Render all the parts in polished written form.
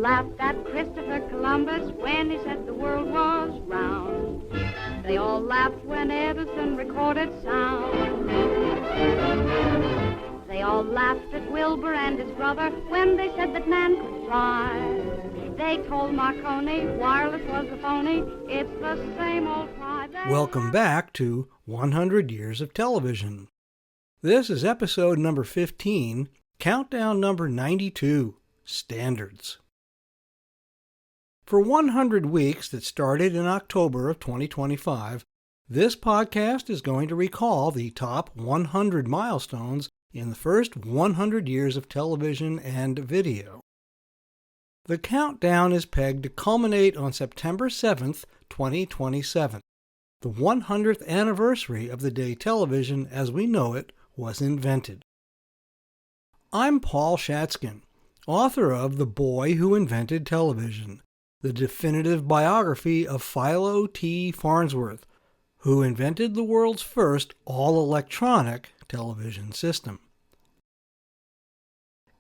laughed at Christopher Columbus when he said the world was round. They all laughed when Edison recorded sound. They all laughed at Wilbur and his brother when they said that man could fly. They told Marconi wireless was a phony. It's the same old cry. Welcome back to 100 Years of Television. This is episode number 15, countdown number 92, Standards. For 100 weeks that started in October of 2025, this podcast is going to recall the top 100 milestones in the first 100 years of television and video. The countdown is pegged to culminate on September 7th, 2027, the 100th anniversary of the day television as we know it was invented. I'm Paul Shatskin, author of The Boy Who Invented Television, the definitive biography of Philo T. Farnsworth, who invented the world's first all-electronic television system.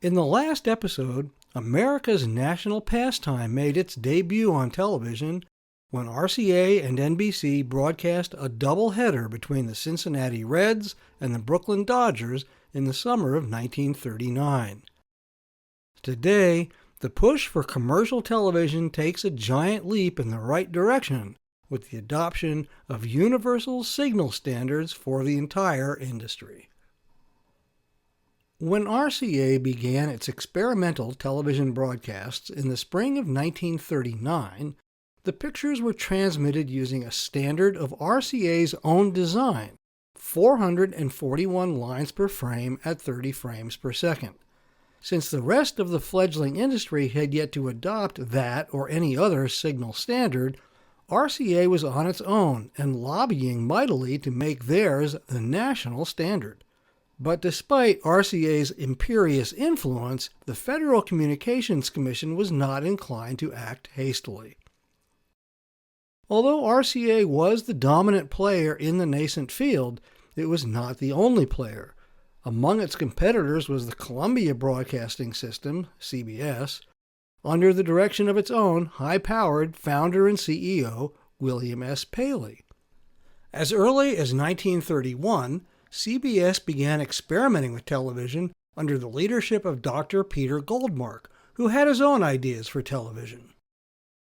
In the last episode, America's national pastime made its debut on television when RCA and NBC broadcast a doubleheader between the Cincinnati Reds and the Brooklyn Dodgers in the summer of 1939. Today, the push for commercial television takes a giant leap in the right direction with the adoption of universal signal standards for the entire industry. When RCA began its experimental television broadcasts in the spring of 1939, the pictures were transmitted using a standard of RCA's own design, 441 lines per frame at 30 frames per second. Since the rest of the fledgling industry had yet to adopt that or any other signal standard, RCA was on its own and lobbying mightily to make theirs the national standard. But despite RCA's imperious influence, the Federal Communications Commission was not inclined to act hastily. Although RCA was the dominant player in the nascent field, it was not the only player. Among its competitors was the Columbia Broadcasting System, CBS, under the direction of its own high-powered founder and CEO, William S. Paley. As early as 1931, CBS began experimenting with television under the leadership of Dr. Peter Goldmark, who had his own ideas for television.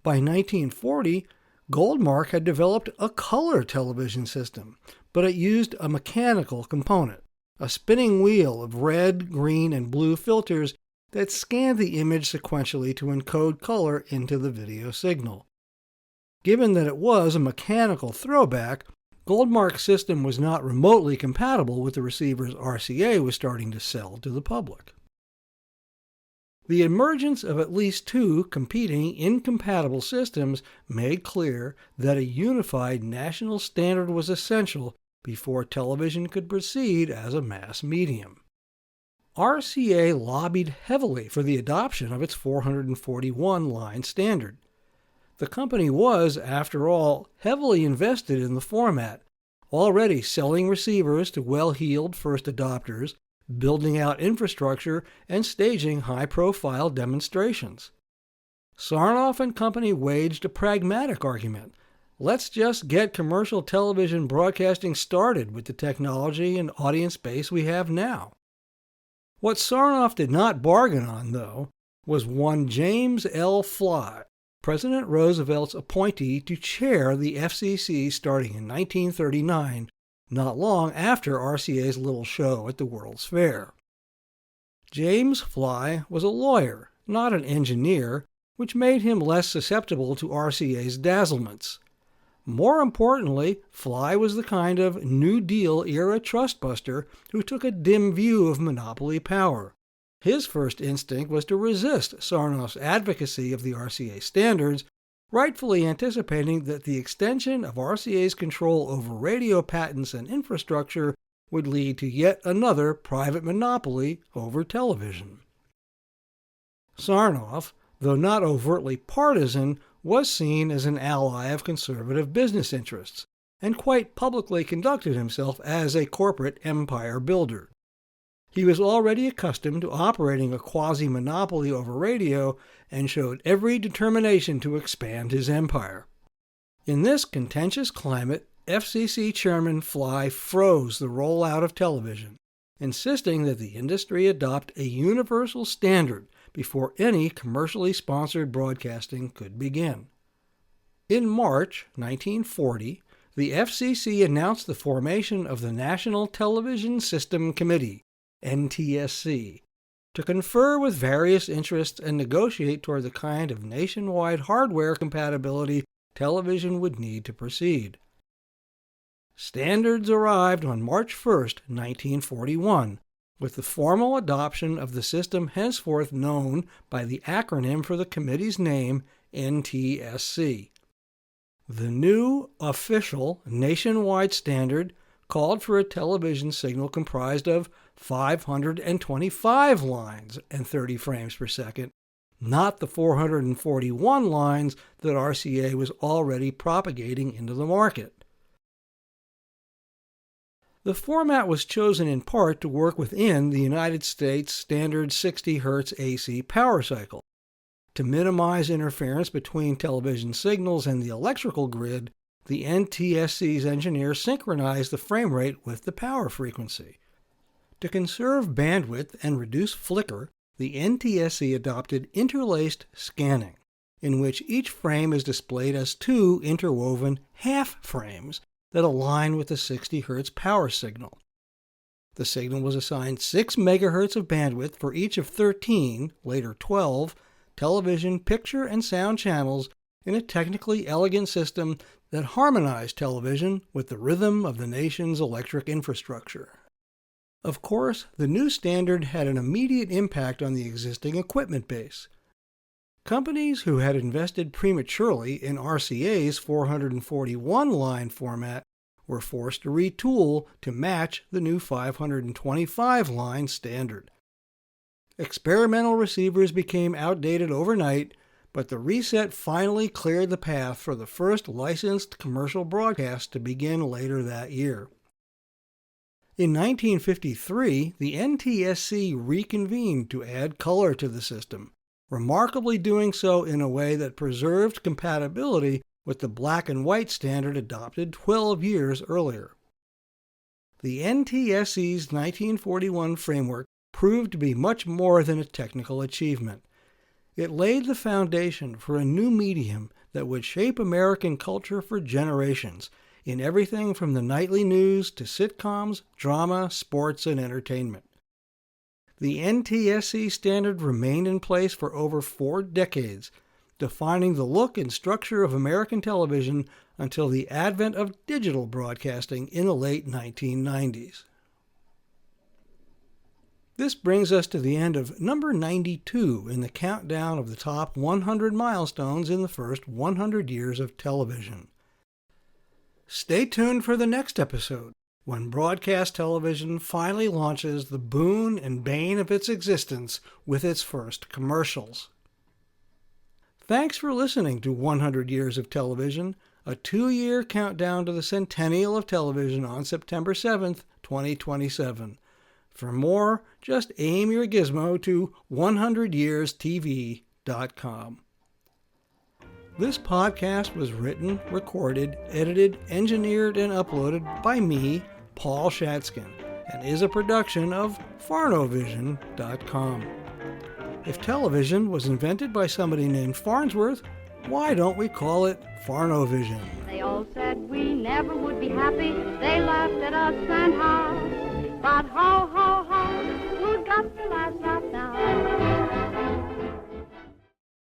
By 1940, Goldmark had developed a color television system, but it used a mechanical component, a spinning wheel of red, green, and blue filters that scanned the image sequentially to encode color into the video signal. Given that it was a mechanical throwback, Goldmark's system was not remotely compatible with the receivers RCA was starting to sell to the public. The emergence of at least two competing incompatible systems made clear that a unified national standard was essential before television could proceed as a mass medium. RCA lobbied heavily for the adoption of its 441-line standard. The company was, after all, heavily invested in the format, already selling receivers to well-heeled first adopters, building out infrastructure, and staging high-profile demonstrations. Sarnoff and company waged a pragmatic argument. Let's just get commercial television broadcasting started with the technology and audience base we have now. What Sarnoff did not bargain on, though, was one James L. Fly, President Roosevelt's appointee to chair the FCC starting in 1939, not long after RCA's little show at the World's Fair. James Fly was a lawyer, not an engineer, which made him less susceptible to RCA's dazzlements. More importantly, Fly was the kind of New Deal-era trustbuster who took a dim view of monopoly power. His first instinct was to resist Sarnoff's advocacy of the RCA standards, rightfully anticipating that the extension of RCA's control over radio patents and infrastructure would lead to yet another private monopoly over television. Sarnoff, though not overtly partisan, was seen as an ally of conservative business interests, and quite publicly conducted himself as a corporate empire builder. He was already accustomed to operating a quasi-monopoly over radio and showed every determination to expand his empire. In this contentious climate, FCC Chairman Fly froze the rollout of television, insisting that the industry adopt a universal standard before any commercially sponsored broadcasting could begin. In March 1940, the FCC announced the formation of the National Television System Committee, NTSC, to confer with various interests and negotiate toward the kind of nationwide hardware compatibility television would need to proceed. Standards arrived on March 1, 1941, with the formal adoption of the system henceforth known by the acronym for the committee's name, NTSC. The new official nationwide standard called for a television signal comprised of 525 lines and 30 frames per second, not the 441 lines that RCA was already propagating into the market. The format was chosen in part to work within the United States standard 60 Hz AC power cycle. To minimize interference between television signals and the electrical grid, the NTSC's engineers synchronized the frame rate with the power frequency. To conserve bandwidth and reduce flicker, the NTSC adopted interlaced scanning, in which each frame is displayed as two interwoven half frames that align with the 60 Hz power signal. The signal was assigned 6 MHz of bandwidth for each of 13, later 12, television picture and sound channels in a technically elegant system that harmonized television with the rhythm of the nation's electric infrastructure. Of course, the new standard had an immediate impact on the existing equipment base. Companies who had invested prematurely in RCA's 441-line format were forced to retool to match the new 525-line standard. Experimental receivers became outdated overnight, but the reset finally cleared the path for the first licensed commercial broadcast to begin later that year. In 1953, the NTSC reconvened to add color to the system, remarkably doing so in a way that preserved compatibility with the black and white standard adopted 12 years earlier. The NTSC's 1941 framework proved to be much more than a technical achievement. It laid the foundation for a new medium that would shape American culture for generations, in everything from the nightly news to sitcoms, drama, sports, and entertainment. The NTSC standard remained in place for over 4 decades, defining the look and structure of American television until the advent of digital broadcasting in the late 1990s. This brings us to the end of number 92 in the countdown of the top 100 milestones in the first 100 years of television. Stay tuned for the next episode, when broadcast television finally launches the boon and bane of its existence with its first commercials. Thanks for listening to 100 Years of Television, a 2-year countdown to the centennial of television on September 7th, 2027. For more, just aim your gizmo to 100yearstv.com. This podcast was written, recorded, edited, engineered, and uploaded by me, Paul Shatskin, and is a production of Farnovision.com. If television was invented by somebody named Farnsworth, why don't we call it Farnovision? They all said we never would be happy. They laughed at us and how. But ho, ho, ho, who's got the